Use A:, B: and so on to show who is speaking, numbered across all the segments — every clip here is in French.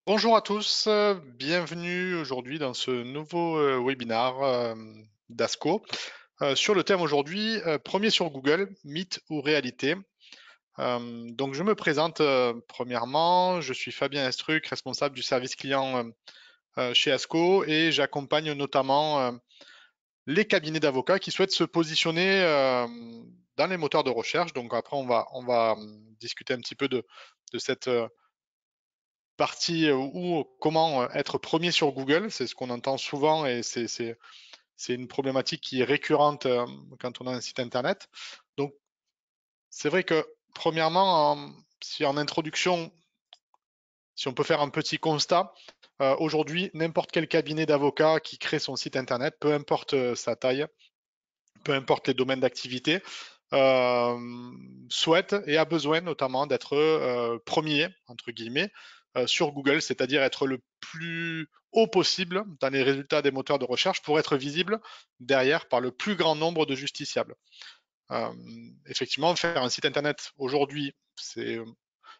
A: Bonjour à tous, bienvenue aujourd'hui dans ce nouveau webinaire d'ASCO sur le thème aujourd'hui, premier sur Google, mythe ou réalité. Donc je me présente premièrement, je suis Fabien Estruc, responsable du service client chez ASCO et j'accompagne notamment les cabinets d'avocats qui souhaitent se positionner dans les moteurs de recherche. Donc après on va discuter un petit peu de cette partie où comment être premier sur Google, c'est ce qu'on entend souvent et c'est une problématique qui est récurrente quand on a un site internet. Donc c'est vrai que premièrement, si en introduction, si on peut faire un petit constat, aujourd'hui n'importe quel cabinet d'avocats qui crée son site internet, peu importe sa taille, peu importe les domaines d'activité, souhaite et a besoin notamment d'être premier, entre guillemets, sur Google, c'est-à-dire être le plus haut possible dans les résultats des moteurs de recherche pour être visible derrière par le plus grand nombre de justiciables. Euh, Effectivement, faire un site internet aujourd'hui, c'est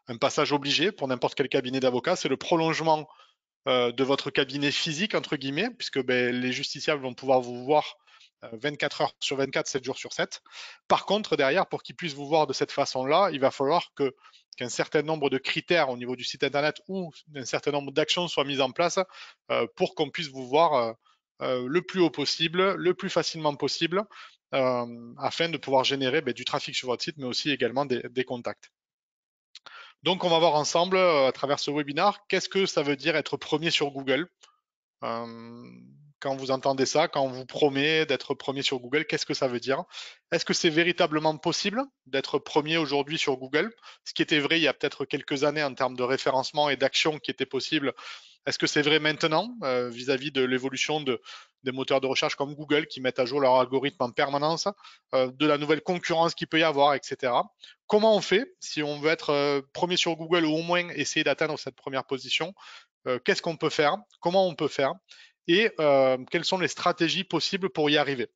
A: un passage obligé pour n'importe quel cabinet d'avocat, c'est le prolongement de votre cabinet physique, entre guillemets, puisque ben, les justiciables vont pouvoir vous voir 24 heures sur 24, 7 jours sur 7. Par contre, derrière, pour qu'ils puissent vous voir de cette façon-là, il va falloir qu'un certain nombre de critères au niveau du site internet ou un certain nombre d'actions soient mises en place pour qu'on puisse vous voir le plus haut possible, le plus facilement possible, afin de pouvoir générer ben, du trafic sur votre site, mais aussi également des contacts. Donc, on va voir ensemble, à travers ce webinaire, qu'est-ce que ça veut dire être premier sur Google. Euh, Quand vous entendez ça, quand on vous promet d'être premier sur Google, qu'est-ce que ça veut dire? Est-ce que c'est véritablement possible d'être premier aujourd'hui sur Google? Ce qui était vrai il y a peut-être quelques années en termes de référencement et d'action qui était possible. Est-ce que c'est vrai maintenant vis-à-vis de l'évolution des moteurs de recherche comme Google qui mettent à jour leur algorithme en permanence, de la nouvelle concurrence qu'il peut y avoir, etc. Comment on fait si on veut être premier sur Google ou au moins essayer d'atteindre cette première position? Qu'est-ce qu'on peut faire? Comment on peut faire? Et quelles sont les stratégies possibles pour y arriver?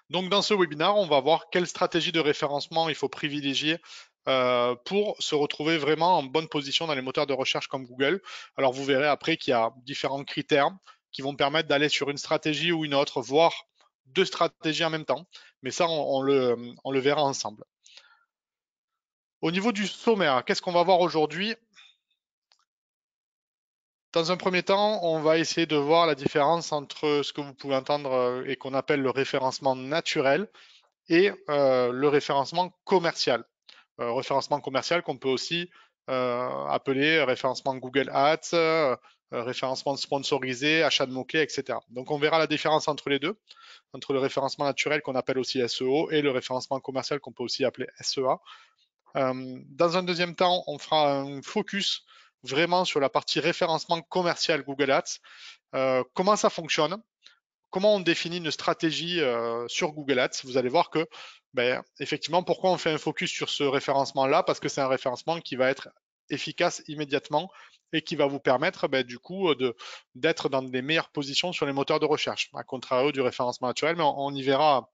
A: Donc dans ce webinaire, on va voir quelle stratégie de référencement il faut privilégier pour se retrouver vraiment en bonne position dans les moteurs de recherche comme Google. Alors vous verrez après qu'il y a différents critères qui vont permettre d'aller sur une stratégie ou une autre, voire deux stratégies en même temps. Mais ça, on le verra ensemble. Au niveau du sommaire, qu'est-ce qu'on va voir aujourd'hui? Dans un premier temps, on va essayer de voir la différence entre ce que vous pouvez entendre et qu'on appelle le référencement naturel et le référencement commercial. Référencement commercial qu'on peut aussi appeler référencement Google Ads, référencement sponsorisé, achat de mots-clés, etc. Donc on verra la différence entre les deux, entre le référencement naturel qu'on appelle aussi SEO et le référencement commercial qu'on peut aussi appeler SEA. Dans un deuxième temps, on fera un focus vraiment sur la partie référencement commercial Google Ads. Comment ça fonctionne? Comment on définit une stratégie sur Google Ads? Vous allez voir que, ben, effectivement, pourquoi on fait un focus sur ce référencement-là? Parce que c'est un référencement qui va être efficace immédiatement et qui va vous permettre, ben, du coup, d'être dans des meilleures positions sur les moteurs de recherche, à contrario du référencement naturel, mais on y verra,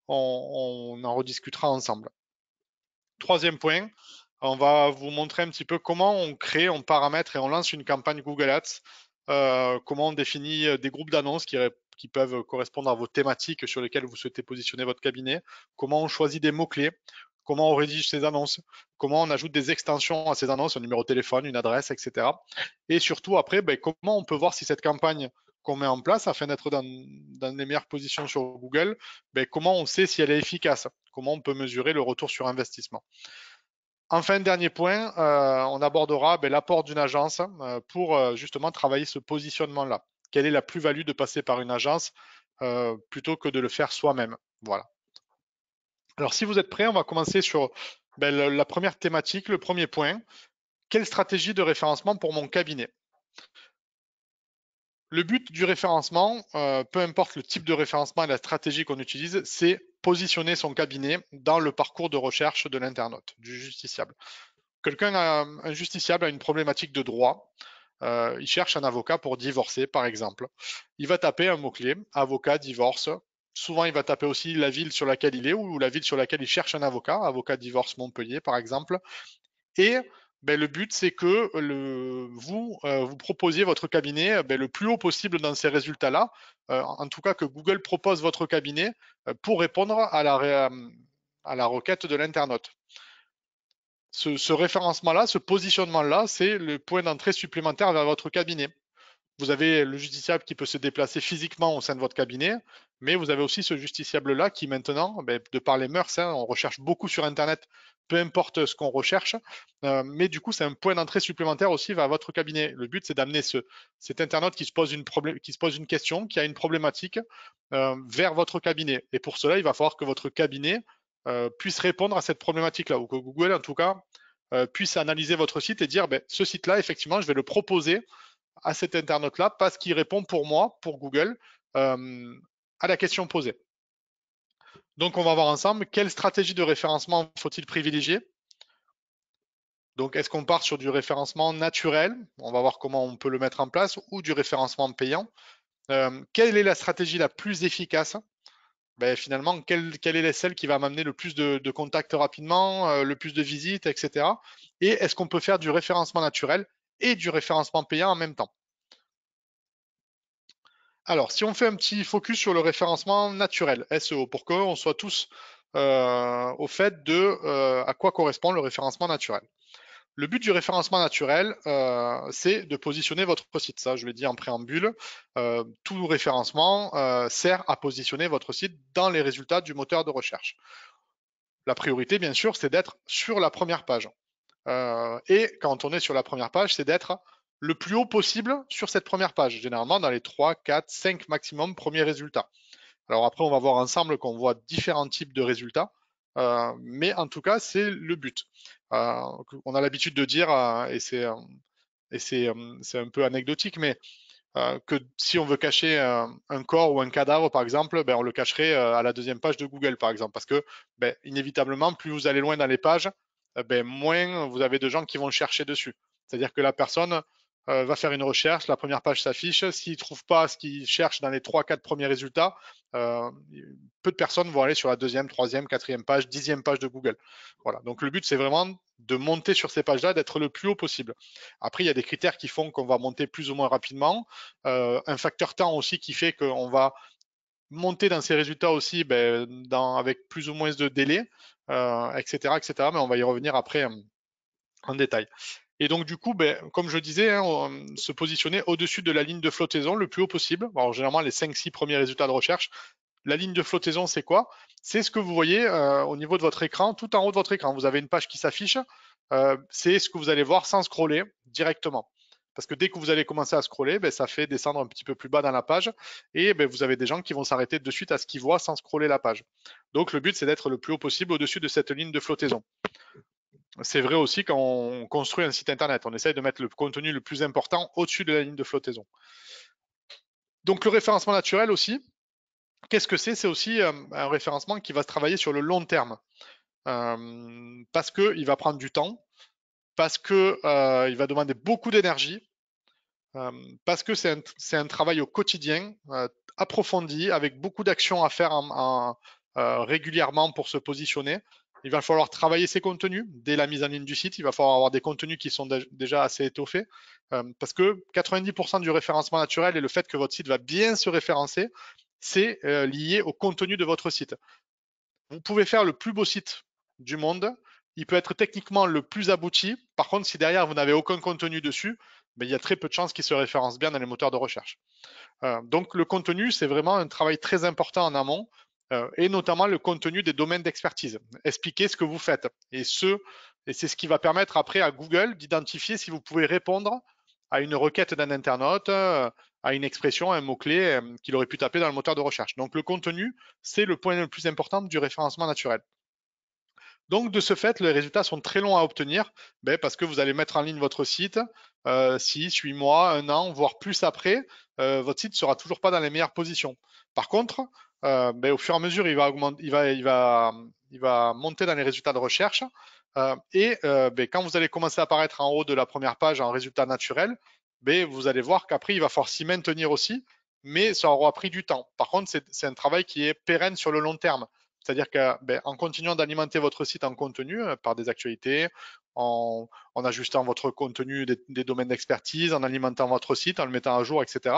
A: on en rediscutera ensemble. Troisième point, on va vous montrer un petit peu comment on crée, on paramètre et on lance une campagne Google Ads, comment on définit des groupes d'annonces qui peuvent correspondre à vos thématiques sur lesquelles vous souhaitez positionner votre cabinet, comment on choisit des mots-clés, comment on rédige ces annonces, comment on ajoute des extensions à ces annonces, un numéro de téléphone, une adresse, etc. Et surtout après, ben, comment on peut voir si cette campagne qu'on met en place afin d'être dans les meilleures positions sur Google, ben, comment on sait si elle est efficace, comment on peut mesurer le retour sur investissement. Enfin, dernier point, on abordera ben, l'apport d'une agence pour justement travailler ce positionnement-là. Quelle est la plus-value de passer par une agence plutôt que de le faire soi-même? Voilà. Alors, si vous êtes prêts, on va commencer sur ben, la première thématique, le premier point. Quelle stratégie de référencement pour mon cabinet? Le but du référencement, peu importe le type de référencement et la stratégie qu'on utilise, c'est positionner son cabinet dans le parcours de recherche de l'internaute, du justiciable. Un justiciable a une problématique de droit. Il cherche un avocat pour divorcer, par exemple. Il va taper un mot-clé, avocat, divorce. Souvent, il va taper aussi la ville sur laquelle il est ou la ville sur laquelle il cherche un avocat, avocat, divorce, Montpellier, par exemple. Et le but, c'est que vous proposiez votre cabinet le plus haut possible dans ces résultats-là. En tout cas, que Google propose votre cabinet pour répondre à la requête de l'internaute. Ce référencement-là, ce positionnement-là, c'est le point d'entrée supplémentaire vers votre cabinet. Vous avez le justiciable qui peut se déplacer physiquement au sein de votre cabinet, mais vous avez aussi ce justiciable-là qui maintenant, de par les mœurs, hein, on recherche beaucoup sur Internet, peu importe ce qu'on recherche, mais du coup c'est un point d'entrée supplémentaire aussi vers votre cabinet. Le but c'est d'amener cet internaute qui se pose une question, qui a une problématique, vers votre cabinet. Et pour cela, il va falloir que votre cabinet puisse répondre à cette problématique-là, ou que Google en tout cas puisse analyser votre site et dire ce site-là, effectivement, je vais le proposer à cet internaute-là parce qu'il répond pour moi, pour Google, à la question posée. Donc, on va voir ensemble quelle stratégie de référencement faut-il privilégier. Donc, est-ce qu'on part sur du référencement naturel? On va voir comment on peut le mettre en place, ou du référencement payant. Quelle est la stratégie la plus efficace? Finalement, quelle est celle qui va m'amener le plus de contacts rapidement, le plus de visites, etc. Et est-ce qu'on peut faire du référencement naturel et du référencement payant en même temps? Alors, si on fait un petit focus sur le référencement naturel, SEO, pour qu'on soit tous au fait de à quoi correspond le référencement naturel. Le but du référencement naturel, c'est de positionner votre site. Ça, je l'ai dit en préambule. Tout référencement sert à positionner votre site dans les résultats du moteur de recherche. La priorité, bien sûr, c'est d'être sur la première page. Et quand on est sur la première page, c'est d'être le plus haut possible sur cette première page, généralement dans les 3, 4, 5 maximum premiers résultats. Alors après, on va voir ensemble qu'on voit différents types de résultats, mais en tout cas, c'est le but. On a l'habitude de dire, c'est un peu anecdotique, mais que si on veut cacher un corps ou un cadavre, par exemple, on le cacherait à la deuxième page de Google, par exemple, parce que inévitablement, plus vous allez loin dans les pages, moins vous avez de gens qui vont chercher dessus. C'est-à-dire que la personne va faire une recherche, la première page s'affiche, s'il ne trouve pas ce qu'il cherche dans les 3-4 premiers résultats, euh, peu de personnes vont aller sur la deuxième, troisième, quatrième page, 10e page de Google. Voilà. Donc le but, c'est vraiment de monter sur ces pages-là, d'être le plus haut possible. Après, il y a des critères qui font qu'on va monter plus ou moins rapidement. Un facteur temps aussi qui fait qu'on va monter dans ces résultats aussi avec plus ou moins de délai, etc., etc. Mais on va y revenir après en détail. Et donc du coup, comme je disais, hein, se positionner au-dessus de la ligne de flottaison le plus haut possible. Alors généralement, les 5-6 premiers résultats de recherche. La ligne de flottaison, c'est quoi? C'est ce que vous voyez au niveau de votre écran, tout en haut de votre écran. Vous avez une page qui s'affiche. C'est ce que vous allez voir sans scroller directement. Parce que dès que vous allez commencer à scroller, ça fait descendre un petit peu plus bas dans la page et vous avez des gens qui vont s'arrêter de suite à ce qu'ils voient sans scroller la page. Donc le but, c'est d'être le plus haut possible au-dessus de cette ligne de flottaison. C'est vrai aussi quand on construit un site internet. On essaye de mettre le contenu le plus important au-dessus de la ligne de flottaison. Donc le référencement naturel aussi, qu'est-ce que c'est? C'est aussi un référencement qui va se travailler sur le long terme. Parce qu'il va prendre du temps, parce qu'il va demander beaucoup d'énergie, parce que c'est un travail au quotidien, approfondi, avec beaucoup d'actions à faire régulièrement pour se positionner. Il va falloir travailler ses contenus dès la mise en ligne du site. Il va falloir avoir des contenus qui sont déjà assez étoffés, parce que 90% du référencement naturel et le fait que votre site va bien se référencer, c'est lié au contenu de votre site. Vous pouvez faire le plus beau site du monde, il peut être techniquement le plus abouti. Par contre, si derrière vous n'avez aucun contenu dessus, il y a très peu de chances qu'il se référence bien dans les moteurs de recherche. Donc le contenu, c'est vraiment un travail très important en amont, et notamment le contenu des domaines d'expertise. Expliquez ce que vous faites. Et c'est ce qui va permettre après à Google d'identifier si vous pouvez répondre à une requête d'un internaute, à une expression, à un mot-clé qu'il aurait pu taper dans le moteur de recherche. Donc le contenu, c'est le point le plus important du référencement naturel. Donc, de ce fait, les résultats sont très longs à obtenir, parce que vous allez mettre en ligne votre site 6, 8 mois, 1 an, voire plus après, votre site ne sera toujours pas dans les meilleures positions. Par contre, au fur et à mesure, il va augmenter, il va monter dans les résultats de recherche. Et quand vous allez commencer à apparaître en haut de la première page en résultat naturel, vous allez voir qu'après, il va falloir s'y maintenir aussi, mais ça aura pris du temps. Par contre, c'est un travail qui est pérenne sur le long terme. C'est-à-dire qu'en en continuant d'alimenter votre site en contenu par des actualités, en ajustant votre contenu des domaines d'expertise, en alimentant votre site, en le mettant à jour, etc.,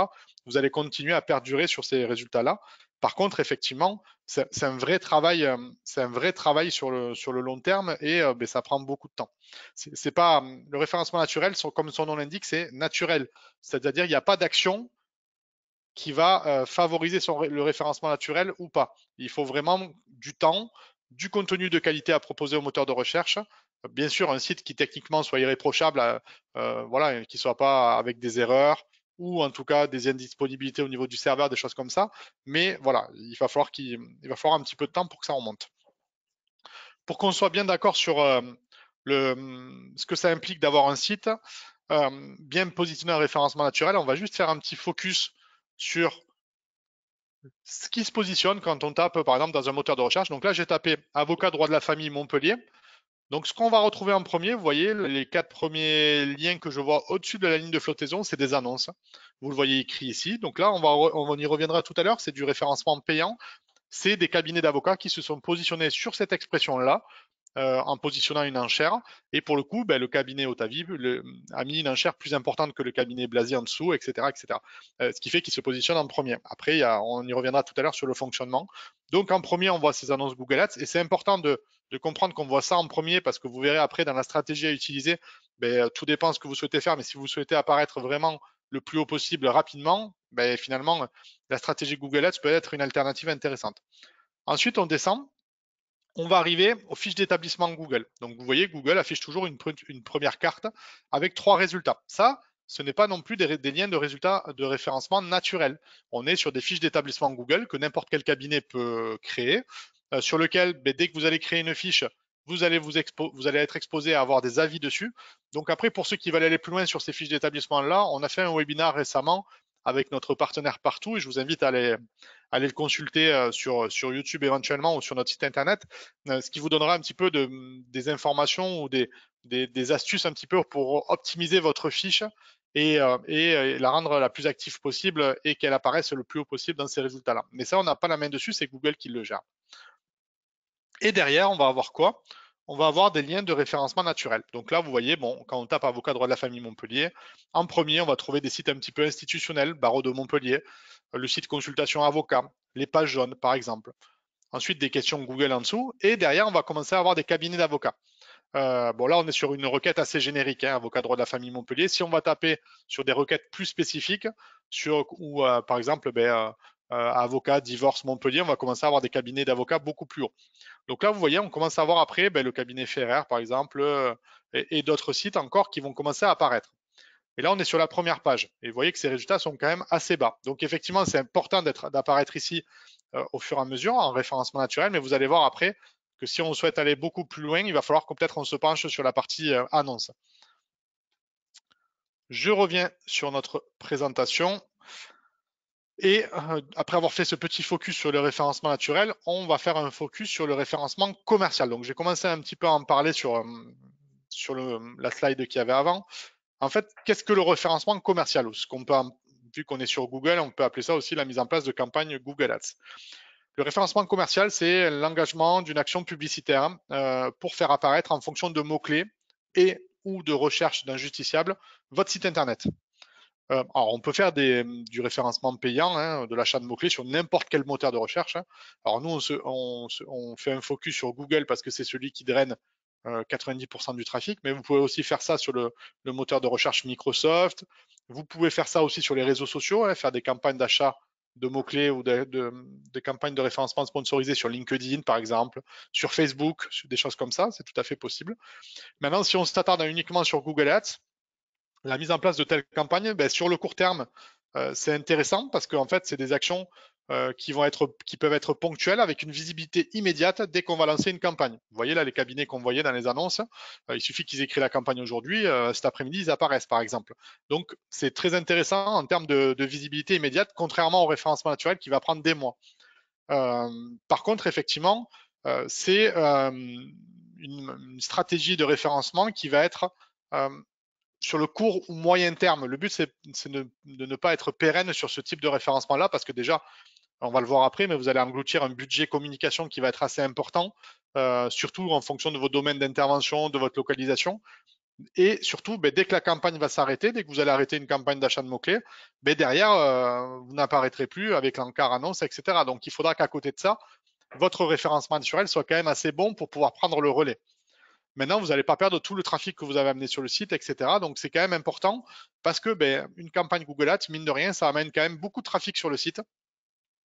A: vous allez continuer à perdurer sur ces résultats-là. Par contre, effectivement, c'est un vrai travail, sur le long terme et ça prend beaucoup de temps. C'est pas le référencement naturel, comme son nom l'indique, c'est naturel. C'est-à-dire il n'y a pas d'action qui va favoriser le référencement naturel ou pas. Il faut vraiment du temps, du contenu de qualité à proposer au moteur de recherche. Bien sûr, un site qui techniquement soit irréprochable, voilà, qui soit pas avec des erreurs ou en tout cas des indisponibilités au niveau du serveur, des choses comme ça. Mais voilà, il va falloir un petit peu de temps pour que ça remonte. Pour qu'on soit bien d'accord sur ce que ça implique d'avoir un site bien positionné en référencement naturel, on va juste faire un petit focus sur ce qui se positionne quand on tape, par exemple, dans un moteur de recherche. Donc là, j'ai tapé avocat droit de la famille Montpellier. Donc, ce qu'on va retrouver en premier, vous voyez, les 4 premiers liens que je vois au-dessus de la ligne de flottaison, c'est des annonces. Vous le voyez écrit ici. Donc là, on y reviendra tout à l'heure. C'est du référencement payant. C'est des cabinets d'avocats qui se sont positionnés sur cette expression-là en positionnant une enchère. Et pour le coup, le cabinet Otavi a mis une enchère plus importante que le cabinet Blasi en dessous, etc. etc. Ce qui fait qu'il se positionne en premier. Après, on y reviendra tout à l'heure sur le fonctionnement. Donc en premier, on voit ces annonces Google Ads. Et c'est important de comprendre qu'on voit ça en premier parce que vous verrez après dans la stratégie à utiliser, tout dépend de ce que vous souhaitez faire. Mais si vous souhaitez apparaître vraiment le plus haut possible rapidement, finalement, la stratégie Google Ads peut être une alternative intéressante. Ensuite, on descend on va arriver aux fiches d'établissement Google. Donc vous voyez, Google affiche toujours une première carte avec 3 résultats. Ça, ce n'est pas non plus des liens de résultats de référencement naturels. On est sur des fiches d'établissement Google que n'importe quel cabinet peut créer, sur lequel, dès que vous allez créer une fiche, vous allez être exposé à avoir des avis dessus. Donc après, pour ceux qui veulent aller plus loin sur ces fiches d'établissement-là, on a fait un webinaire récemment avec notre partenaire Partout et je vous invite à aller le consulter sur YouTube éventuellement ou sur notre site internet, ce qui vous donnera un petit peu des informations ou des astuces un petit peu pour optimiser votre fiche et la rendre la plus active possible et qu'elle apparaisse le plus haut possible dans ces résultats-là. Mais ça, on n'a pas la main dessus, c'est Google qui le gère. Et derrière, on va avoir quoi? On va avoir des liens de référencement naturel. Donc là, vous voyez, quand on tape avocat droit de la famille Montpellier, en premier, on va trouver des sites un petit peu institutionnels, barreau de Montpellier, le site consultation avocat, les pages jaunes, par exemple. Ensuite, des questions Google en dessous. Et derrière, on va commencer à avoir des cabinets d'avocats. Là, on est sur une requête assez générique, avocat droit de la famille Montpellier. Si on va taper sur des requêtes plus spécifiques, ou par exemple, avocat, divorce Montpellier, on va commencer à avoir des cabinets d'avocats beaucoup plus hauts. Donc là, vous voyez, on commence à voir après le cabinet Ferrer, par exemple, et d'autres sites encore qui vont commencer à apparaître. Et là, on est sur la première page. Et vous voyez que ces résultats sont quand même assez bas. Donc effectivement, c'est important d'apparaître ici au fur et à mesure en référencement naturel, mais vous allez voir après que si on souhaite aller beaucoup plus loin, il va falloir que peut-être on se penche sur la partie annonce. Je reviens sur notre présentation. Et après avoir fait ce petit focus sur le référencement naturel, on va faire un focus sur le référencement commercial. Donc j'ai commencé un petit peu à en parler sur la slide qu'il y avait avant. En fait, qu'est-ce que le référencement commercial? Vu qu'on est sur Google, on peut appeler ça aussi la mise en place de campagnes Google Ads. Le référencement commercial, c'est l'engagement d'une action publicitaire pour faire apparaître en fonction de mots-clés et ou de recherche d'un justiciable votre site internet. Alors, on peut faire du référencement payant, de l'achat de mots-clés sur n'importe quel moteur de recherche. Alors, nous, on fait un focus sur Google parce que c'est celui qui draine 90% du trafic, mais vous pouvez aussi faire ça sur le moteur de recherche Microsoft. Vous pouvez faire ça aussi sur les réseaux sociaux, faire des campagnes d'achat de mots-clés ou des campagnes de référencement sponsorisées sur LinkedIn, par exemple, sur Facebook, des choses comme ça, c'est tout à fait possible. Maintenant, si on s'attarde uniquement sur Google Ads, la mise en place de telles campagnes, sur le court terme, c'est intéressant parce qu'en fait, c'est des actions qui peuvent être ponctuelles avec une visibilité immédiate dès qu'on va lancer une campagne. Vous voyez là les cabinets qu'on voyait dans les annonces, il suffit qu'ils aient créé la campagne aujourd'hui, cet après-midi ils apparaissent par exemple. Donc c'est très intéressant en termes de visibilité immédiate, contrairement au référencement naturel qui va prendre des mois. Par contre, effectivement, c'est une stratégie de référencement qui va être sur le court ou moyen terme. Le but, c'est de ne pas être pérenne sur ce type de référencement-là, parce que déjà, On va le voir après, mais vous allez engloutir un budget communication qui va être assez important, surtout en fonction de vos domaines d'intervention, de votre localisation. Et surtout, ben, dès que la campagne va s'arrêter, dès que vous allez arrêter une campagne d'achat de mots-clés, ben, derrière, vous n'apparaîtrez plus avec l'encart annonce, etc. Donc, il faudra qu'à côté de ça, votre référencement naturel soit quand même assez bon pour pouvoir prendre le relais. Maintenant, vous n'allez pas perdre tout le trafic que vous avez amené sur le site, etc. Donc, c'est quand même important parce que ben, une campagne Google Ads, mine de rien, ça amène quand même beaucoup de trafic sur le site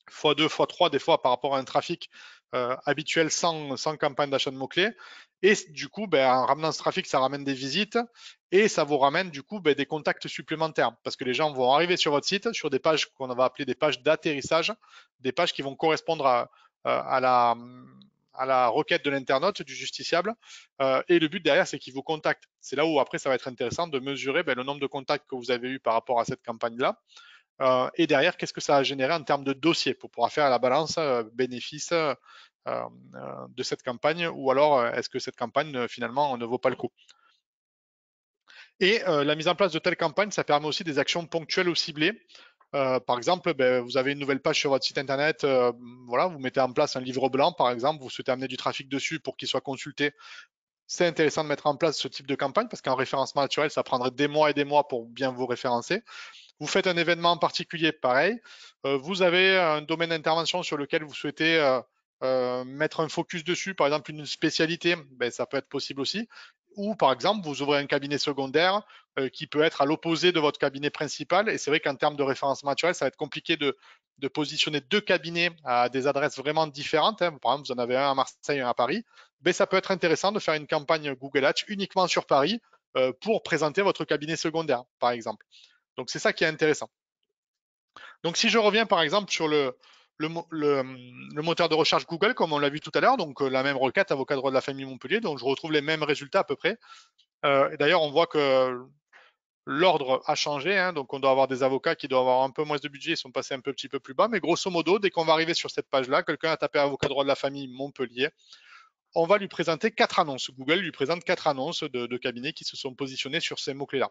A: x2, x3 des fois par rapport à un trafic habituel sans campagne d'achat de mots-clés. Et du coup, ben, en ramenant ce trafic, ça ramène des visites et ça vous ramène du coup ben, des contacts supplémentaires parce que les gens vont arriver sur votre site sur des pages qu'on va appeler des pages d'atterrissage, des pages qui vont correspondre à la requête de l'internaute, du justiciable. Et le but derrière, c'est qu'il vous contacte. C'est là où après, ça va être intéressant de mesurer ben, le nombre de contacts que vous avez eu par rapport à cette campagne-là. Et derrière, qu'est-ce que ça a généré en termes de dossiers pour pouvoir faire la balance bénéfice de cette campagne, ou alors est-ce que cette campagne finalement ne vaut pas le coup. Et la mise en place de telles campagnes, ça permet aussi des actions ponctuelles ou ciblées. Par exemple, ben, vous avez une nouvelle page sur votre site internet, voilà, vous mettez en place un livre blanc, par exemple, vous souhaitez amener du trafic dessus pour qu'il soit consulté. C'est intéressant de mettre en place ce type de campagne parce qu'en référencement naturel, ça prendrait des mois et des mois pour bien vous référencer. Vous faites un événement en particulier, pareil. Vous avez un domaine d'intervention sur lequel vous souhaitez mettre un focus dessus, par exemple une spécialité, ben, ça peut être possible aussi. Ou par exemple, vous ouvrez un cabinet secondaire qui peut être à l'opposé de votre cabinet principal. Et c'est vrai qu'en termes de référencement naturel, ça va être compliqué de positionner deux cabinets à des adresses vraiment différentes. Hein. Par exemple, vous en avez un à Marseille et un à Paris. Ben, ça peut être intéressant de faire une campagne Google Ads uniquement sur Paris pour présenter votre cabinet secondaire, par exemple. Donc c'est ça qui est intéressant. Donc si je reviens par exemple sur le moteur de recherche Google, comme on l'a vu tout à l'heure, donc la même requête avocat droit de la famille Montpellier, donc je retrouve les mêmes résultats à peu près. Et d'ailleurs, on voit que l'ordre a changé, hein, donc on doit avoir des avocats qui doivent avoir un peu moins de budget, ils sont passés un petit peu plus bas, mais grosso modo, dès qu'on va arriver sur cette page-là, quelqu'un a tapé avocat droit de la famille Montpellier, on va lui présenter 4 annonces. Google lui présente 4 annonces de cabinets qui se sont positionnés sur ces mots-clés-là.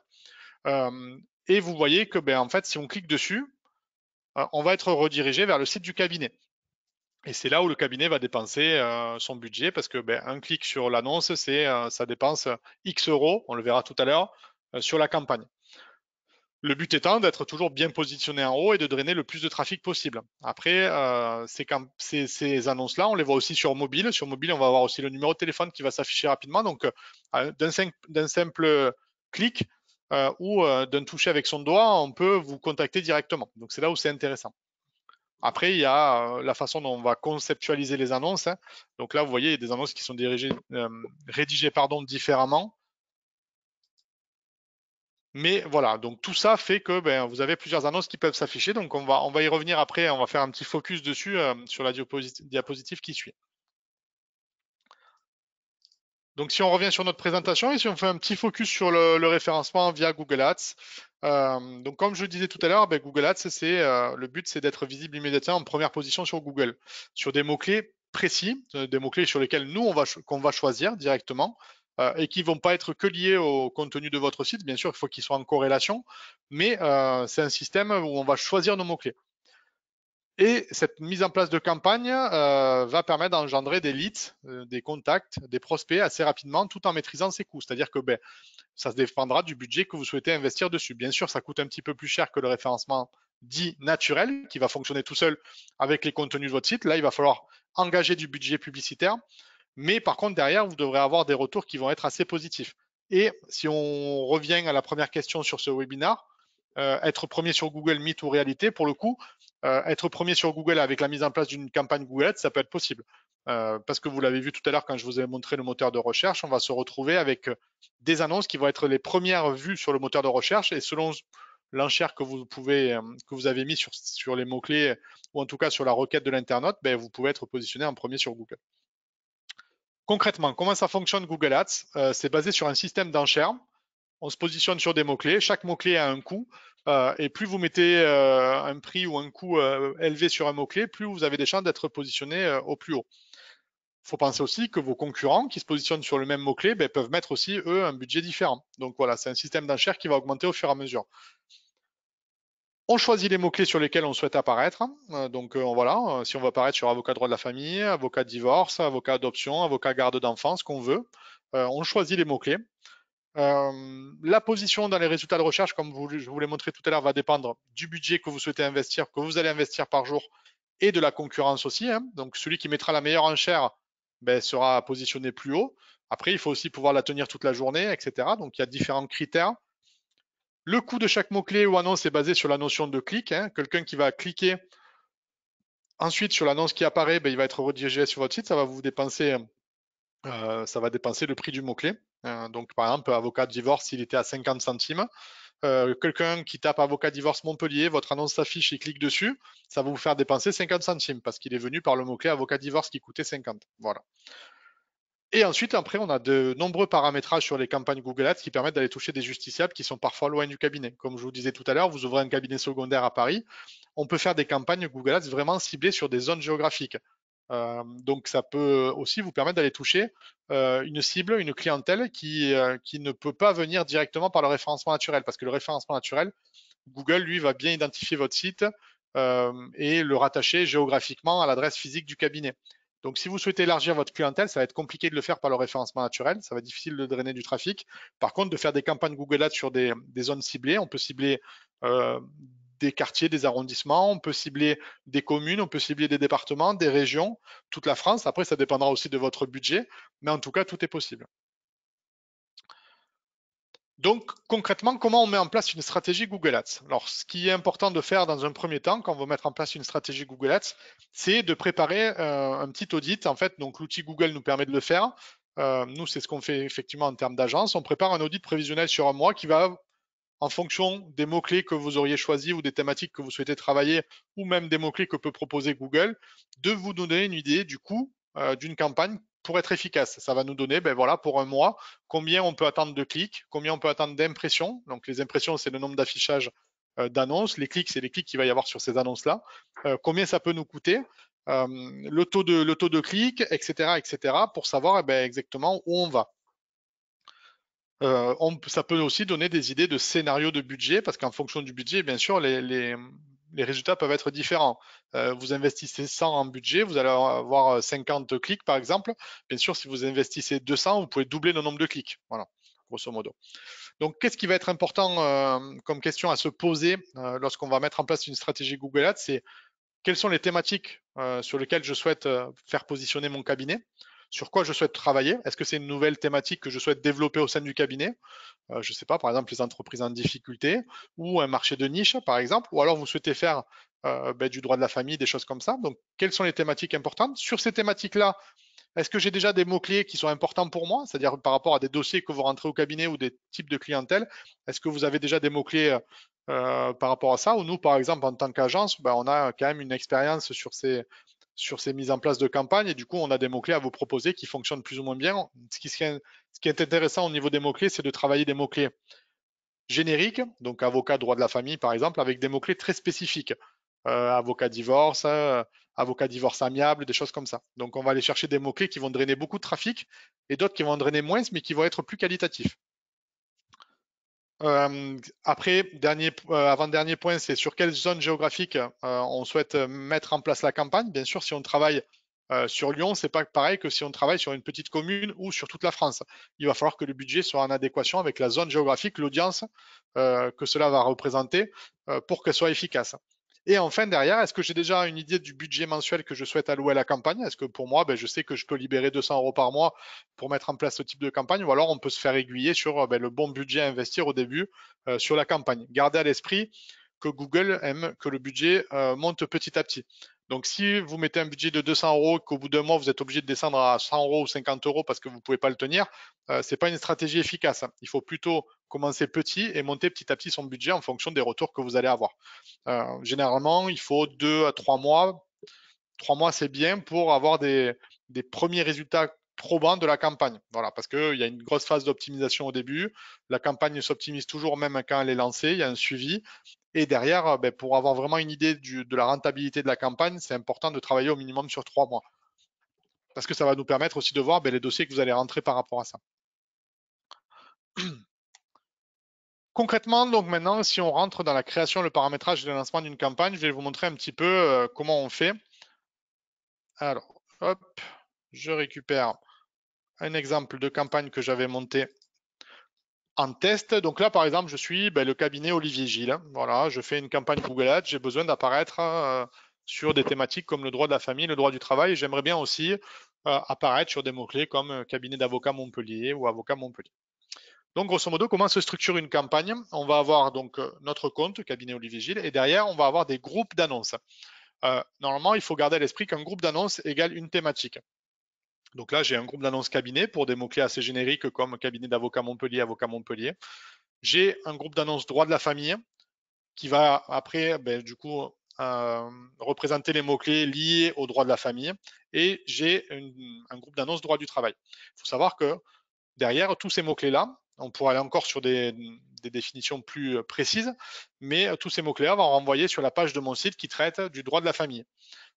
A: Et vous voyez que, ben, en fait, si on clique dessus, on va être redirigé vers le site du cabinet. Et c'est là où le cabinet va dépenser son budget parce que ben, un clic sur l'annonce, ça dépense X euros, on le verra tout à l'heure, sur la campagne. Le but étant d'être toujours bien positionné en haut et de drainer le plus de trafic possible. Après, ces annonces-là, on les voit aussi sur mobile. Sur mobile, on va avoir aussi le numéro de téléphone qui va s'afficher rapidement. Donc, d'un simple clic ou d'un toucher avec son doigt, on peut vous contacter directement. Donc, c'est là où c'est intéressant. Après, il y a la façon dont on va conceptualiser les annonces. Hein. Donc là, vous voyez, il y a des annonces qui sont rédigées différemment. Mais voilà, donc tout ça fait que ben, vous avez plusieurs annonces qui peuvent s'afficher. Donc on va y revenir après, on va faire un petit focus dessus sur la diapositive qui suit. Donc si on revient sur notre présentation et si on fait un petit focus sur le référencement via Google Ads. Donc comme je le disais tout à l'heure, ben, Google Ads, le but c'est d'être visible immédiatement en première position sur Google, sur des mots-clés précis, des mots-clés sur lesquels nous qu'on va choisir directement et qui vont pas être que liés au contenu de votre site. Bien sûr, il faut qu'ils soient en corrélation, mais c'est un système où on va choisir nos mots-clés. Et cette mise en place de campagne va permettre d'engendrer des leads, des contacts, des prospects assez rapidement tout en maîtrisant ses coûts. C'est-à-dire que ben, ça dépendra du budget que vous souhaitez investir dessus. Bien sûr, ça coûte un petit peu plus cher que le référencement dit naturel, qui va fonctionner tout seul avec les contenus de votre site. Là, il va falloir engager du budget publicitaire. Mais par contre, derrière, vous devrez avoir des retours qui vont être assez positifs. Et si on revient à la première question sur ce webinaire, être premier sur Google, mythe ou réalité, pour le coup, être premier sur Google avec la mise en place d'une campagne Google Ads, ça peut être possible. Parce que vous l'avez vu tout à l'heure quand je vous ai montré le moteur de recherche, on va se retrouver avec des annonces qui vont être les premières vues sur le moteur de recherche et selon l'enchère que que vous avez mis sur les mots-clés ou en tout cas sur la requête de l'internaute, ben, vous pouvez être positionné en premier sur Google. Concrètement, comment ça fonctionne Google Ads? C'est basé sur un système d'enchères. On se positionne sur des mots-clés. Chaque mot-clé a un coût. Et plus vous mettez un prix ou un coût élevé sur un mot-clé, plus vous avez des chances d'être positionné au plus haut. Il faut penser aussi que vos concurrents qui se positionnent sur le même mot-clé ben, peuvent mettre aussi, eux, un budget différent. Donc voilà, c'est un système d'enchères qui va augmenter au fur et à mesure. On choisit les mots-clés sur lesquels on souhaite apparaître. Donc voilà, si on veut apparaître sur avocat droit de la famille, avocat divorce, avocat adoption, avocat garde d'enfants, ce qu'on veut, on choisit les mots-clés. La position dans les résultats de recherche, comme je vous l'ai montré tout à l'heure, va dépendre du budget que vous souhaitez investir, que vous allez investir par jour, et de la concurrence aussi, hein. Donc celui qui mettra la meilleure enchère ben, sera positionné plus haut. Après, il faut aussi pouvoir la tenir toute la journée, etc. Donc il y a différents critères. Le coût de chaque mot-clé ou annonce est basé sur la notion de clic, hein. Quelqu'un qui va cliquer ensuite sur l'annonce qui apparaît, ben, il va être redirigé sur votre site, ça va dépenser le prix du mot-clé. Donc par exemple, avocat de divorce, il était à 50 centimes. Quelqu'un qui tape avocat divorce Montpellier, votre annonce s'affiche, il clique dessus, ça va vous faire dépenser 50 centimes parce qu'il est venu par le mot-clé avocat divorce qui coûtait 50. Voilà. Et ensuite, après, on a de nombreux paramétrages sur les campagnes Google Ads qui permettent d'aller toucher des justiciables qui sont parfois loin du cabinet. Comme je vous disais tout à l'heure, vous ouvrez un cabinet secondaire à Paris, on peut faire des campagnes Google Ads vraiment ciblées sur des zones géographiques. Donc ça peut aussi vous permettre d'aller toucher une cible, une clientèle qui ne peut pas venir directement par le référencement naturel, parce que le référencement naturel, Google, lui, va bien identifier votre site et le rattacher géographiquement à l'adresse physique du cabinet. Donc, si vous souhaitez élargir votre clientèle, ça va être compliqué de le faire par le référencement naturel. Ça va être difficile de drainer du trafic. Par contre, de faire des campagnes Google Ads sur des zones ciblées, on peut cibler des quartiers, des arrondissements, on peut cibler des communes, on peut cibler des départements, des régions, toute la France. Après, ça dépendra aussi de votre budget, mais en tout cas, tout est possible. Donc, concrètement, comment on met en place une stratégie Google Ads? Alors, ce qui est important de faire dans un premier temps, quand on veut mettre en place une stratégie Google Ads, c'est de préparer un petit audit. En fait, donc l'outil Google nous permet de le faire. Nous, c'est ce qu'on fait effectivement en termes d'agence. On prépare un audit prévisionnel sur un mois qui va, en fonction des mots-clés que vous auriez choisis ou des thématiques que vous souhaitez travailler, ou même des mots-clés que peut proposer Google, de vous donner une idée du coût d'une campagne pour être efficace. Ça va nous donner, ben voilà, pour un mois, combien on peut attendre de clics, combien on peut attendre d'impressions. Donc les impressions, c'est le nombre d'affichages d'annonces. Les clics, c'est les clics qu'il va y avoir sur ces annonces-là. Combien ça peut nous coûter, le taux de clic, etc., etc., pour savoir ben, exactement où on va. Ça peut aussi donner des idées de scénarios de budget, parce qu'en fonction du budget, bien sûr, les résultats peuvent être différents. Vous investissez 100 en budget, vous allez avoir 50 clics, par exemple. Bien sûr, si vous investissez 200, vous pouvez doubler le nombre de clics. Voilà, grosso modo. Donc, qu'est-ce qui va être important comme question à se poser lorsqu'on va mettre en place une stratégie Google Ads? C'est quelles sont les thématiques sur lesquelles je souhaite faire positionner mon cabinet? Sur quoi je souhaite travailler? Est-ce que c'est une nouvelle thématique que je souhaite développer au sein du cabinet? Je ne sais pas, par exemple les entreprises en difficulté ou un marché de niche, par exemple, ou alors vous souhaitez faire du droit de la famille, des choses comme ça. Donc, quelles sont les thématiques importantes? Sur ces thématiques-là, est-ce que j'ai déjà des mots-clés qui sont importants pour moi, c'est-à-dire par rapport à des dossiers que vous rentrez au cabinet ou des types de clientèle? Est-ce que vous avez déjà des mots-clés par rapport à ça? Ou nous, par exemple, en tant qu'agence, ben, on a quand même une expérience sur ces mises en place de campagne et du coup, on a des mots-clés à vous proposer qui fonctionnent plus ou moins bien. Ce qui est intéressant au niveau des mots-clés, c'est de travailler des mots-clés génériques, donc avocat, droit de la famille, par exemple, avec des mots-clés très spécifiques. Avocat divorce amiable, des choses comme ça. Donc, on va aller chercher des mots-clés qui vont drainer beaucoup de trafic et d'autres qui vont en drainer moins, mais qui vont être plus qualitatifs. Après, avant-dernier point, c'est sur quelle zone géographique on souhaite mettre en place la campagne. Bien sûr, si on travaille sur Lyon, c'est pas pareil que si on travaille sur une petite commune ou sur toute la France. Il va falloir que le budget soit en adéquation avec la zone géographique, l'audience que cela va représenter pour qu'elle soit efficace. Et enfin, derrière, est-ce que j'ai déjà une idée du budget mensuel que je souhaite allouer à la campagne? Est-ce que pour moi, ben, je sais que je peux libérer 200 euros par mois pour mettre en place ce type de campagne, ou alors on peut se faire aiguiller sur ben, le bon budget à investir au début sur la campagne. Gardez à l'esprit que Google aime que le budget monte petit à petit. Donc, si vous mettez un budget de 200 euros et qu'au bout d'un mois, vous êtes obligé de descendre à 100 euros ou 50 euros parce que vous ne pouvez pas le tenir, ce n'est pas une stratégie efficace. Il faut plutôt commencer petit et monter petit à petit son budget en fonction des retours que vous allez avoir. Généralement, il faut 2 à 3 mois. 3 mois, c'est bien pour avoir des premiers résultats probants de la campagne. Voilà, parce qu'il y a une grosse phase d'optimisation au début. La campagne s'optimise toujours même quand elle est lancée. Il y a un suivi. Et derrière, ben, pour avoir vraiment une idée de la rentabilité de la campagne, c'est important de travailler au minimum sur 3 mois. Parce que ça va nous permettre aussi de voir ben, les dossiers que vous allez rentrer par rapport à ça. Concrètement, donc maintenant, si on rentre dans la création, le paramétrage et le lancement d'une campagne, je vais vous montrer un petit peu comment on fait. Alors, hop, je récupère un exemple de campagne que j'avais monté en test. Donc là, par exemple, je suis le cabinet Olivier Gilles. Voilà, je fais une campagne Google Ads. J'ai besoin d'apparaître sur des thématiques comme le droit de la famille, le droit du travail. J'aimerais bien aussi apparaître sur des mots-clés comme cabinet d'avocat Montpellier ou avocat Montpellier. Donc, grosso modo, comment se structure une campagne? On va avoir donc notre compte, cabinet Olivier Gilles, et derrière, on va avoir des groupes d'annonces. Normalement, il faut garder à l'esprit qu'un groupe d'annonces égale une thématique. Donc là, j'ai un groupe d'annonces cabinet pour des mots-clés assez génériques comme cabinet d'avocat Montpellier, avocat Montpellier. J'ai un groupe d'annonces droit de la famille qui va après, du coup, représenter les mots-clés liés au droit de la famille. Et j'ai un groupe d'annonces droit du travail. Il faut savoir que derrière tous ces mots-clés-là, on pourra aller encore sur des définitions plus précises, mais tous ces mots-clés-là vont renvoyer sur la page de mon site qui traite du droit de la famille.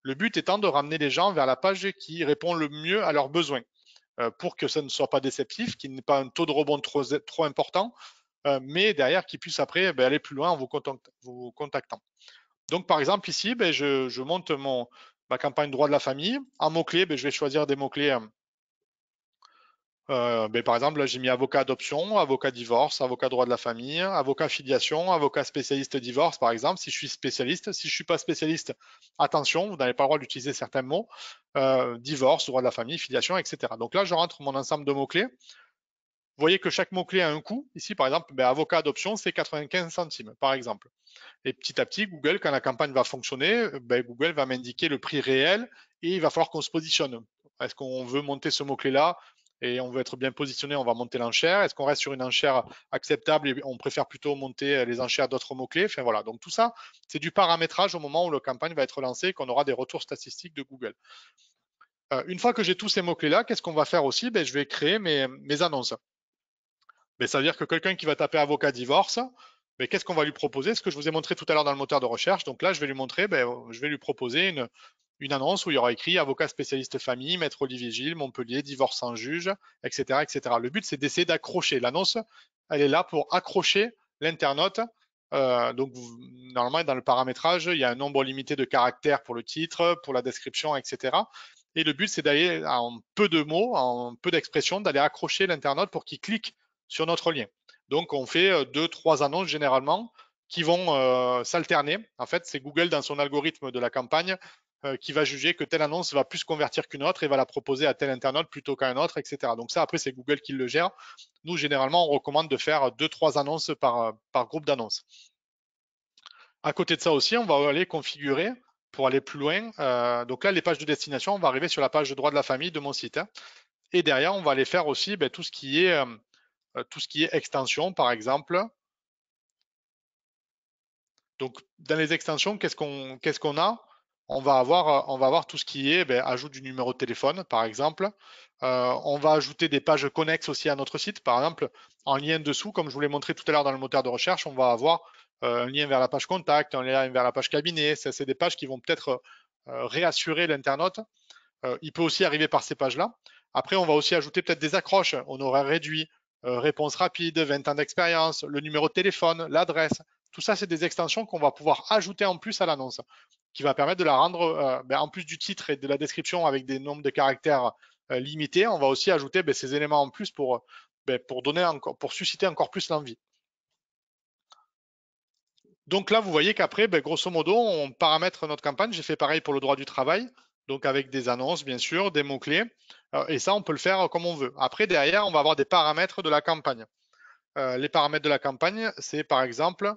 A: Le but étant de ramener les gens vers la page qui répond le mieux à leurs besoins, pour que ça ne soit pas déceptif, qu'il n'y ait pas un taux de rebond trop important, mais derrière qu'ils puissent après aller plus loin en vous contactant. Donc par exemple ici, je monte ma campagne droit de la famille. En mots-clés, je vais choisir des mots-clés. Par exemple, là, j'ai mis avocat adoption, avocat divorce, avocat droit de la famille, avocat filiation, avocat spécialiste divorce, par exemple, si je suis spécialiste. Si je suis pas spécialiste, attention, vous n'avez pas le droit d'utiliser certains mots. Divorce, droit de la famille, filiation, etc. Donc là, je rentre mon ensemble de mots-clés. Vous voyez que chaque mot-clé a un coût. Ici, par exemple, avocat adoption, c'est 95 centimes, par exemple. Et petit à petit, Google, quand la campagne va fonctionner, Google va m'indiquer le prix réel et il va falloir qu'on se positionne. Est-ce qu'on veut monter ce mot-clé-là et on veut être bien positionné, on va monter l'enchère. Est-ce qu'on reste sur une enchère acceptable et on préfère plutôt monter les enchères d'autres mots-clés? Enfin voilà, donc tout ça, c'est du paramétrage au moment où la campagne va être lancée et qu'on aura des retours statistiques de Google. Une fois que j'ai tous ces mots-clés-là, qu'est-ce qu'on va faire aussi? Je vais créer mes annonces. Ça veut dire que quelqu'un qui va taper avocat divorce, qu'est-ce qu'on va lui proposer? Ce que je vous ai montré tout à l'heure dans le moteur de recherche. Donc là, je vais lui montrer, je vais lui proposer une annonce où il y aura écrit avocat spécialiste famille, maître Olivier Gilles, Montpellier, divorce sans juge, etc., etc. Le but, c'est d'essayer d'accrocher. L'annonce, elle est là pour accrocher l'internaute. Normalement, dans le paramétrage, il y a un nombre limité de caractères pour le titre, pour la description, etc. Et le but, c'est d'aller en peu de mots, en peu d'expressions, d'aller accrocher l'internaute pour qu'il clique sur notre lien. Donc, on fait 2-3 annonces généralement qui vont s'alterner. En fait, c'est Google dans son algorithme de la campagne qui va juger que telle annonce va plus convertir qu'une autre et va la proposer à tel internaute plutôt qu'à un autre, etc. Donc ça, après, c'est Google qui le gère. Nous, généralement, on recommande de faire 2-3 annonces par groupe d'annonces. À côté de ça aussi, on va aller configurer pour aller plus loin. Donc là, les pages de destination, on va arriver sur la page de droit de la famille de mon site. Et derrière, on va aller faire aussi tout ce qui est extension, par exemple. Donc, dans les extensions, qu'est-ce qu'on a? On va avoir tout ce qui est ajout du numéro de téléphone, par exemple. On va ajouter des pages connexes aussi à notre site. Par exemple, en lien dessous, comme je vous l'ai montré tout à l'heure dans le moteur de recherche, on va avoir un lien vers la page contact, un lien vers la page cabinet. Ça, c'est des pages qui vont peut-être réassurer l'internaute. Il peut aussi arriver par ces pages-là. Après, on va aussi ajouter peut-être des accroches, honoraires réduits, réponse rapide, 20 ans d'expérience, le numéro de téléphone, l'adresse. Tout ça, c'est des extensions qu'on va pouvoir ajouter en plus à l'annonce, qui va permettre de la rendre, en plus du titre et de la description avec des nombres de caractères limités, on va aussi ajouter ces éléments en plus pour susciter encore plus l'envie. Donc là, vous voyez qu'après, grosso modo, on paramètre notre campagne. J'ai fait pareil pour le droit du travail, donc avec des annonces, bien sûr, des mots-clés. Et ça, on peut le faire comme on veut. Après, derrière, on va avoir des paramètres de la campagne. Les paramètres de la campagne, c'est par exemple,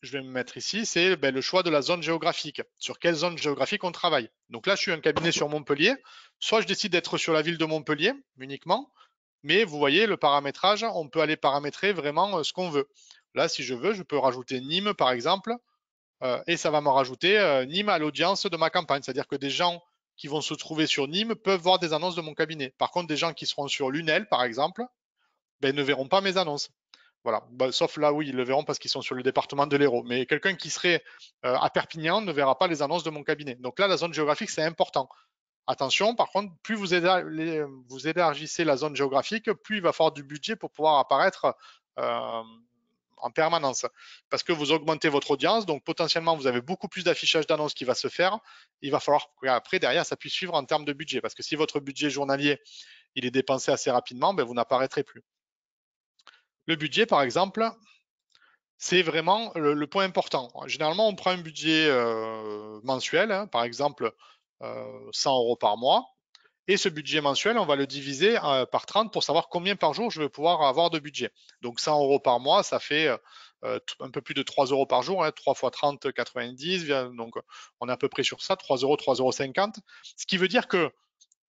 A: je vais me mettre ici, c'est le choix de la zone géographique. Sur quelle zone géographique on travaille. Donc là, je suis un cabinet sur Montpellier. Soit je décide d'être sur la ville de Montpellier uniquement, mais vous voyez, le paramétrage, on peut aller paramétrer vraiment ce qu'on veut. Là, si je veux, je peux rajouter Nîmes, par exemple, et ça va me rajouter Nîmes à l'audience de ma campagne. C'est-à-dire que des gens qui vont se trouver sur Nîmes peuvent voir des annonces de mon cabinet. Par contre, des gens qui seront sur Lunel, par exemple, ne verront pas mes annonces. Voilà. Sauf là, oui, ils le verront parce qu'ils sont sur le département de l'Hérault. Mais quelqu'un qui serait à Perpignan ne verra pas les annonces de mon cabinet. Donc là, la zone géographique, c'est important. Attention, par contre, plus vous élargissez la zone géographique, plus il va falloir du budget pour pouvoir apparaître euh, en permanence parce que vous augmentez votre audience, donc potentiellement vous avez beaucoup plus d'affichage d'annonces qui va se faire. Il va falloir après derrière ça puisse suivre en termes de budget parce que si votre budget journalier il est dépensé assez rapidement, ben, vous n'apparaîtrez plus. Le budget par exemple, c'est vraiment le point important. Généralement on prend un budget mensuel, hein, par exemple 100 euros par mois. Et ce budget mensuel, on va le diviser par 30 pour savoir combien par jour je vais pouvoir avoir de budget. Donc 100 euros par mois, ça fait un peu plus de 3 euros par jour, hein, 3 fois 30, 90. Donc on est à peu près sur ça, 3 euros, 3,50 euros. Ce qui veut dire que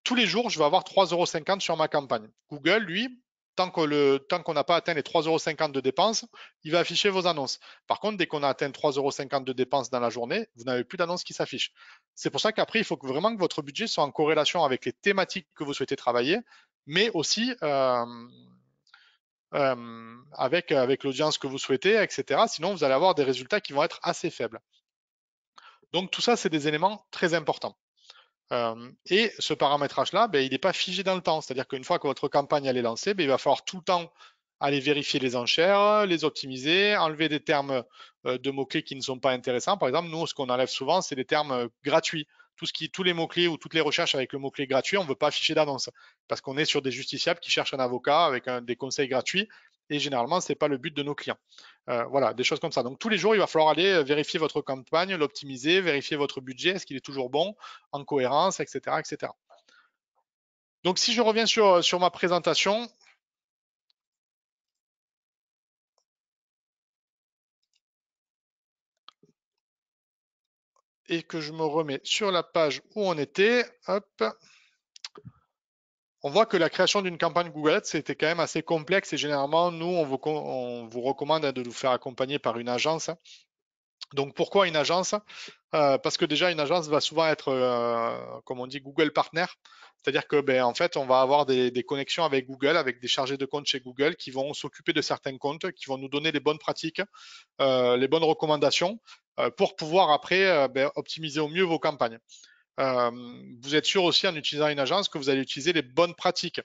A: tous les jours, je vais avoir 3,50 € sur ma campagne. Google, lui, tant qu'on n'a pas atteint les 3,50 € de dépenses, il va afficher vos annonces. Par contre, dès qu'on a atteint 3,50 € de dépenses dans la journée, vous n'avez plus d'annonces qui s'affichent. C'est pour ça qu'après, il faut vraiment que votre budget soit en corrélation avec les thématiques que vous souhaitez travailler, mais aussi avec l'audience que vous souhaitez, etc. Sinon, vous allez avoir des résultats qui vont être assez faibles. Donc tout ça, c'est des éléments très importants. Et ce paramétrage-là, ben, il n'est pas figé dans le temps. C'est-à-dire qu'une fois que votre campagne elle est lancée, ben, il va falloir tout le temps aller vérifier les enchères, les optimiser, enlever des termes de mots-clés qui ne sont pas intéressants. Par exemple, nous, ce qu'on enlève souvent, c'est les termes gratuits. Tous les mots-clés ou toutes les recherches avec le mot-clé gratuit, on ne veut pas afficher d'annonce parce qu'on est sur des justiciables qui cherchent un avocat avec des conseils gratuits et généralement, ce n'est pas le but de nos clients. Voilà, des choses comme ça. Donc tous les jours, il va falloir aller vérifier votre campagne, l'optimiser, vérifier votre budget, est-ce qu'il est toujours bon, en cohérence, etc., etc. Donc si je reviens sur ma présentation, et que je me remets sur la page où on était, hop, on voit que la création d'une campagne Google Ads, c'était quand même assez complexe et généralement, nous, on vous recommande de nous faire accompagner par une agence. Donc pourquoi une agence? Parce que déjà une agence va souvent être, comme on dit, Google Partner. C'est-à-dire que ben, en fait, on va avoir des connexions avec Google, avec des chargés de compte chez Google qui vont s'occuper de certains comptes, qui vont nous donner les bonnes pratiques, les bonnes recommandations pour pouvoir après ben, optimiser au mieux vos campagnes. Euh, vous êtes sûr aussi en utilisant une agence que vous allez utiliser les bonnes pratiques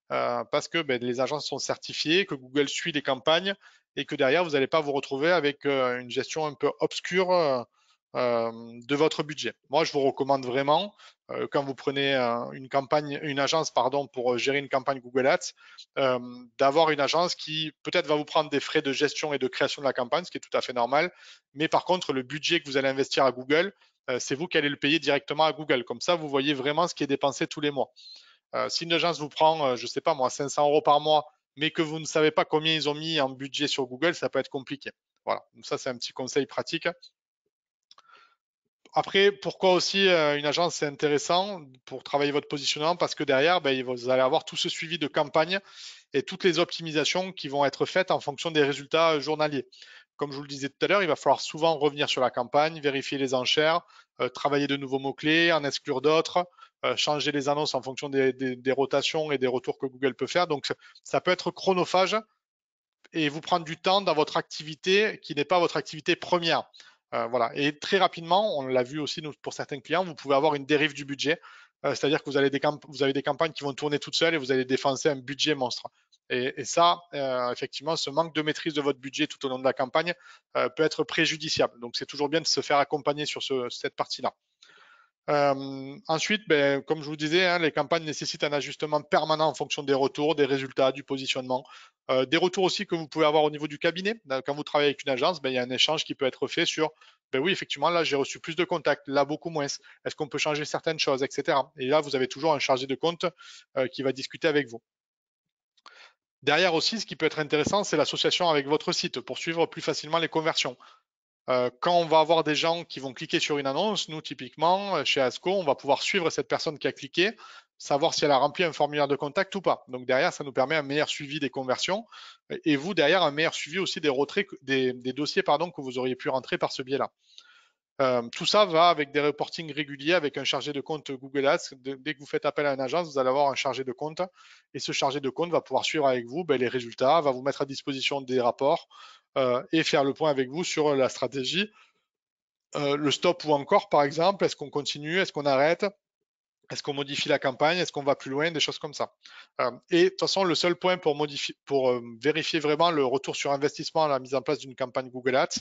A: parce que ben, les agences sont certifiées, que Google suit les campagnes et que derrière, vous n'allez pas vous retrouver avec une gestion un peu obscure de votre budget. Moi, je vous recommande vraiment, quand vous prenez une agence pardon, pour gérer une campagne Google Ads, d'avoir une agence qui peut-être va vous prendre des frais de gestion et de création de la campagne, ce qui est tout à fait normal. Mais par contre, le budget que vous allez investir à Google, c'est vous qui allez le payer directement à Google. Comme ça, vous voyez vraiment ce qui est dépensé tous les mois. Si une agence vous prend, je ne sais pas moi, 500 € par mois, mais que vous ne savez pas combien ils ont mis en budget sur Google, ça peut être compliqué. Voilà, donc ça c'est un petit conseil pratique. Après, pourquoi aussi une agence c'est intéressant pour travailler votre positionnement? Parce que derrière, ben, vous allez avoir tout ce suivi de campagne et toutes les optimisations qui vont être faites en fonction des résultats journaliers. Comme je vous le disais tout à l'heure, il va falloir souvent revenir sur la campagne, vérifier les enchères, travailler de nouveaux mots-clés, en exclure d'autres, changer les annonces en fonction des rotations et des retours que Google peut faire. Donc, ça peut être chronophage et vous prendre du temps dans votre activité qui n'est pas votre activité première. Voilà. Et très rapidement, on l'a vu aussi nous, pour certains clients, vous pouvez avoir une dérive du budget. C'est-à-dire que vous avez des campagnes qui vont tourner toutes seules et vous allez dépenser un budget monstre. Et ça, effectivement, ce manque de maîtrise de votre budget tout au long de la campagne peut être préjudiciable. Donc, c'est toujours bien de se faire accompagner sur cette partie-là. Ensuite, ben, comme je vous disais, hein, les campagnes nécessitent un ajustement permanent en fonction des retours, des résultats, du positionnement. Des retours aussi que vous pouvez avoir au niveau du cabinet. Quand vous travaillez avec une agence, ben, il y a un échange qui peut être fait sur, ben oui, effectivement, là, j'ai reçu plus de contacts, là, beaucoup moins. Est-ce qu'on peut changer certaines choses, etc. Et là, vous avez toujours un chargé de compte qui va discuter avec vous. Derrière aussi, ce qui peut être intéressant, c'est l'association avec votre site pour suivre plus facilement les conversions. Quand on va avoir des gens qui vont cliquer sur une annonce, nous typiquement chez Asco, on va pouvoir suivre cette personne qui a cliqué, savoir si elle a rempli un formulaire de contact ou pas. Donc derrière, ça nous permet un meilleur suivi des conversions et vous derrière un meilleur suivi aussi des retraits, des dossiers pardon, que vous auriez pu rentrer par ce biais-là. Tout ça va avec des reportings réguliers, avec un chargé de compte Google Ads. Dès que vous faites appel à une agence, vous allez avoir un chargé de compte et ce chargé de compte va pouvoir suivre avec vous ben, les résultats, va vous mettre à disposition des rapports et faire le point avec vous sur la stratégie, le stop ou encore par exemple, est-ce qu'on continue, est-ce qu'on arrête, Est-ce qu'on modifie la campagne? Est-ce qu'on va plus loin? Des choses comme ça. Et de toute façon, le seul point pour modifier, pour vérifier vraiment le retour sur investissement à la mise en place d'une campagne Google Ads,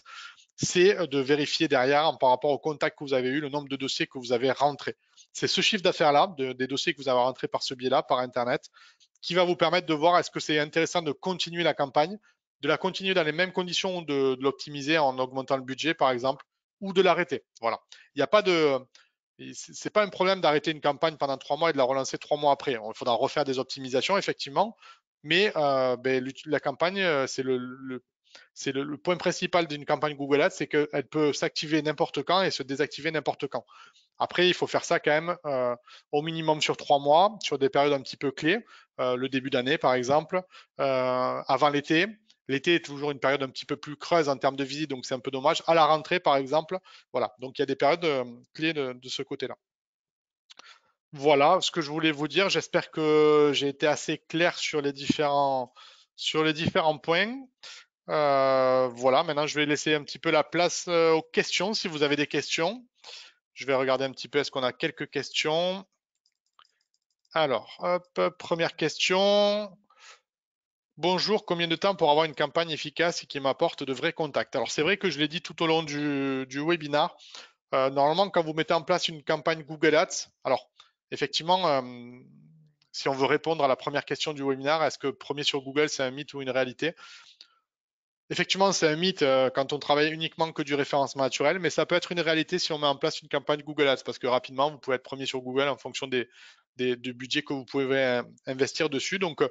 A: c'est de vérifier derrière par rapport au contact que vous avez eu, le nombre de dossiers que vous avez rentrés. C'est ce chiffre d'affaires-là, des dossiers que vous avez rentrés par ce biais-là, par Internet, qui va vous permettre de voir est-ce que c'est intéressant de continuer la campagne, de la continuer dans les mêmes conditions, de l'optimiser en augmentant le budget, par exemple, ou de l'arrêter. Voilà. Il n'y a pas de, c'est pas un problème d'arrêter une campagne pendant 3 mois et de la relancer 3 mois après. Il faudra refaire des optimisations, effectivement, mais la campagne, c'est le point principal d'une campagne Google Ads, c'est qu'elle peut s'activer n'importe quand et se désactiver n'importe quand. Après, il faut faire ça quand même au minimum sur 3 mois, sur des périodes un petit peu clés, le début d'année par exemple, avant l'été. L'été est toujours une période un petit peu plus creuse en termes de visite, donc c'est un peu dommage. À la rentrée, par exemple, voilà. Donc il y a des périodes clés de ce côté-là. Voilà ce que je voulais vous dire. J'espère que j'ai été assez clair sur les différents points. Voilà, maintenant je vais laisser un petit peu la place aux questions si vous avez des questions. Je vais regarder un petit peu, est-ce qu'on a quelques questions? Alors, hop, première question. Bonjour, combien de temps pour avoir une campagne efficace et qui m'apporte de vrais contacts? Alors, c'est vrai que je l'ai dit tout au long du webinar. Normalement, quand vous mettez en place une campagne Google Ads, alors, effectivement, si on veut répondre à la première question du webinar, est-ce que premier sur Google, c'est un mythe ou une réalité? Effectivement, c'est un mythe quand on travaille uniquement que du référencement naturel, mais ça peut être une réalité si on met en place une campagne Google Ads, parce que rapidement, vous pouvez être premier sur Google en fonction du budget que vous pouvez investir dessus. Donc,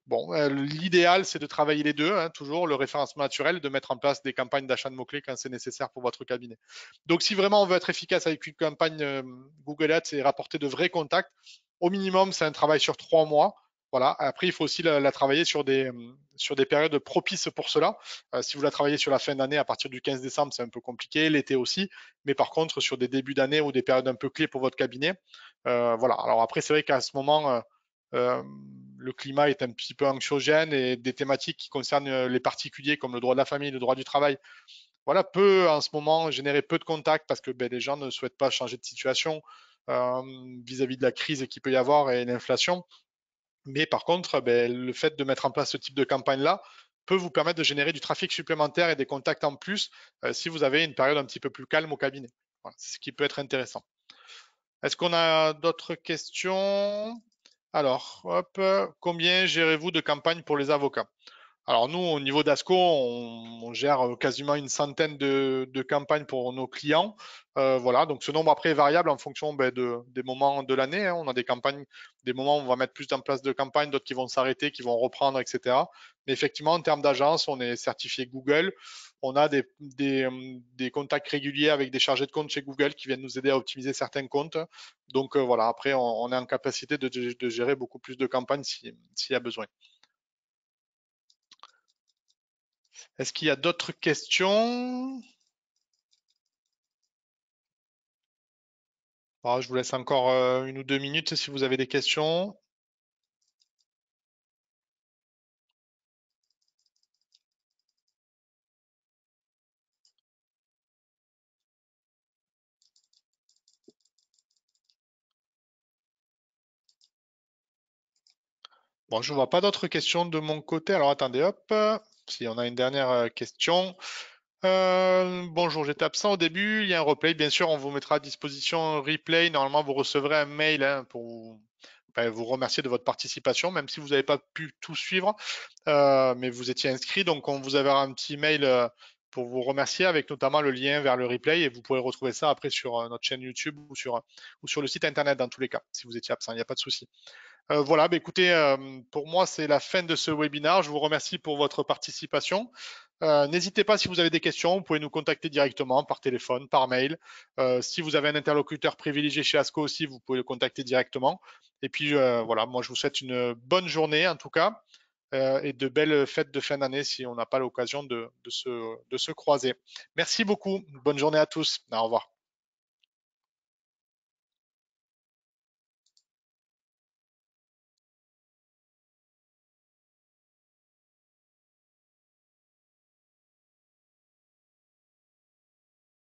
A: bon, l'idéal, c'est de travailler les deux, hein, toujours le référencement naturel, de mettre en place des campagnes d'achat de mots-clés quand c'est nécessaire pour votre cabinet. Donc, si vraiment on veut être efficace avec une campagne Google Ads et rapporter de vrais contacts, au minimum, c'est un travail sur 3 mois. Voilà. Après, il faut aussi la travailler sur des périodes propices pour cela. Si vous la travaillez sur la fin d'année, à partir du 15 décembre, c'est un peu compliqué, l'été aussi. Mais par contre, sur des débuts d'année ou des périodes un peu clés pour votre cabinet, voilà. Alors après, c'est vrai qu'à ce moment, euh, le climat est un petit peu anxiogène et des thématiques qui concernent les particuliers comme le droit de la famille, le droit du travail, voilà, peut en ce moment générer peu de contacts parce que les gens ne souhaitent pas changer de situation euh, vis-à-vis de la crise qu'il peut y avoir et l'inflation. Mais par contre, le fait de mettre en place ce type de campagne-là peut vous permettre de générer du trafic supplémentaire et des contacts en plus si vous avez une période un petit peu plus calme au cabinet. Voilà, c'est ce qui peut être intéressant. Est-ce qu'on a d'autres questions? Alors, hop, combien gérez-vous de campagnes pour les avocats? Alors nous, au niveau d'Asco, on gère quasiment une centaine de campagnes pour nos clients. Voilà, donc ce nombre après est variable en fonction des moments de l'année, hein. On a des campagnes, des moments où on va mettre plus en place de campagnes, d'autres qui vont s'arrêter, qui vont reprendre, etc. Mais effectivement, en termes d'agence, on est certifié Google. On a des contacts réguliers avec des chargés de compte chez Google qui viennent nous aider à optimiser certains comptes. Donc voilà, après, on est en capacité de gérer beaucoup plus de campagnes s'il y a besoin. Est-ce qu'il y a d'autres questions? Je vous laisse encore 1 ou 2 minutes si vous avez des questions. Bon, je ne vois pas d'autres questions de mon côté. Alors attendez, hop. Si on a une dernière question. Bonjour, j'étais absent au début. Il y a un replay. Bien sûr, on vous mettra à disposition un replay. Normalement, vous recevrez un mail hein, pour vous remercier de votre participation, même si vous n'avez pas pu tout suivre. Mais vous étiez inscrit, donc on vous avait un petit mail pour vous remercier avec notamment le lien vers le replay et vous pourrez retrouver ça après sur notre chaîne YouTube ou sur le site internet dans tous les cas, si vous étiez absent, il n'y a pas de souci. Voilà, écoutez, pour moi c'est la fin de ce webinaire. Je vous remercie pour votre participation. N'hésitez pas si vous avez des questions, vous pouvez nous contacter directement par téléphone, par mail. Si vous avez un interlocuteur privilégié chez Asco aussi, vous pouvez le contacter directement. Et puis voilà, moi je vous souhaite une bonne journée en tout cas et de belles fêtes de fin d'année si on n'a pas l'occasion de se croiser. Merci beaucoup. Bonne journée à tous. Au revoir.